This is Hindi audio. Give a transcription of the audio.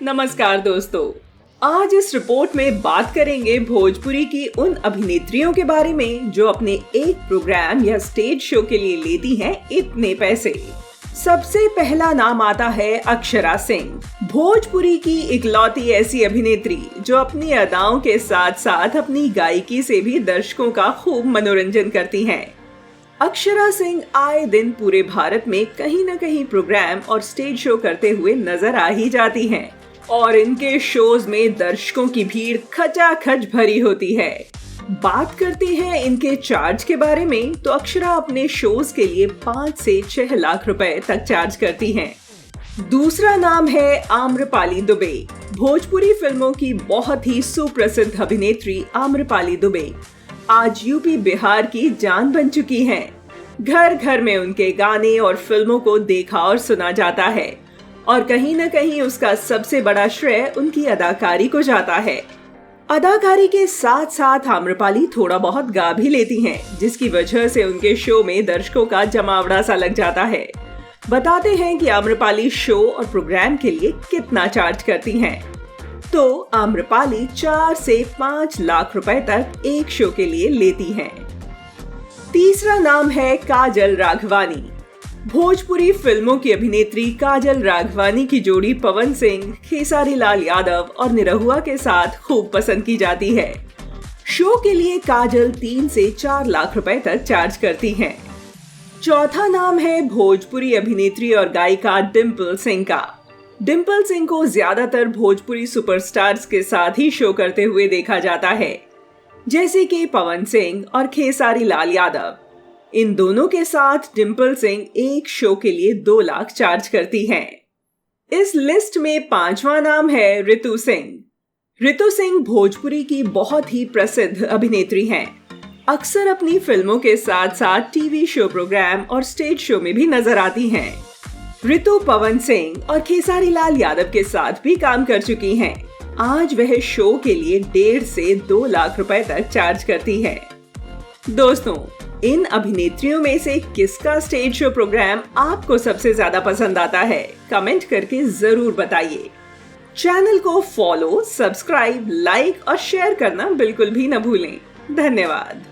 नमस्कार दोस्तों। आज इस रिपोर्ट में बात करेंगे भोजपुरी की उन अभिनेत्रियों के बारे में जो अपने एक प्रोग्राम या स्टेज शो के लिए लेती हैं इतने पैसे। सबसे पहला नाम आता है अक्षरा सिंह, भोजपुरी की इकलौती ऐसी अभिनेत्री जो अपनी अदाओं के साथ साथ अपनी गायकी से भी दर्शकों का खूब मनोरंजन करती हैं। अक्षरा सिंह आए दिन पूरे भारत में कहीं न कहीं प्रोग्राम और स्टेज शो करते हुए नजर आ ही जाती हैं और इनके शोज में दर्शकों की भीड़ खचाखच भरी होती है। बात करते हैं इनके चार्ज के बारे में तो अक्षरा अपने शोज के लिए 5 से 6 लाख रुपए तक चार्ज करती हैं। दूसरा नाम है आम्रपाली दुबे, भोजपुरी फिल्मों की बहुत ही सुप्रसिद्ध अभिनेत्री आम्रपाली दुबे आज यूपी बिहार की जान बन चुकी हैं। घर घर में उनके गाने और फिल्मों को देखा और सुना जाता है और कहीं न कहीं उसका सबसे बड़ा श्रेय उनकी अदाकारी को जाता है। अदाकारी के साथ साथ आम्रपाली थोड़ा बहुत गा भी लेती हैं, जिसकी वजह से उनके शो में दर्शकों का जमावड़ा सा लग जाता है। बताते हैं कि आम्रपाली शो और प्रोग्राम के लिए कितना चार्ज करती हैं। तो आम्रपाली 4 से 5 लाख रुपए तक एक शो के लिए लेती हैं। तीसरा नाम है काजल राघवानी, भोजपुरी फिल्मों की अभिनेत्री काजल राघवानी की जोड़ी पवन सिंह, खेसारी लाल यादव और निरहुआ के साथ खूब पसंद की जाती है। शो के लिए काजल 3 से 4 लाख रुपए तक चार्ज करती हैं। चौथा नाम है भोजपुरी अभिनेत्री और गायिका डिम्पल सिंह का। डिम्पल सिंह को ज्यादातर भोजपुरी सुपरस्टार्स के साथ ही शो करते हुए देखा जाता है, जैसे कि पवन सिंह और खेसारी लाल यादव। इन दोनों के साथ डिम्पल सिंह एक शो के लिए 2 लाख चार्ज करती हैं। इस लिस्ट में 5वां नाम है रितु सिंह। रितु सिंह भोजपुरी की बहुत ही प्रसिद्ध अभिनेत्री हैं। अक्सर अपनी फिल्मों के साथ साथ टीवी शो, प्रोग्राम और स्टेज शो में भी नजर आती हैं। रितु पवन सिंह और खेसारी लाल यादव के साथ भी काम कर चुकी हैं। आज वह शो के लिए 1.5 से 2 लाख रुपए तक चार्ज करती है। दोस्तों, इन अभिनेत्रियों में से किसका स्टेज शो प्रोग्राम आपको सबसे ज्यादा पसंद आता है? कमेंट करके जरूर बताइए। चैनल को फॉलो, सब्सक्राइब, लाइक और शेयर करना बिल्कुल भी न भूलें। धन्यवाद।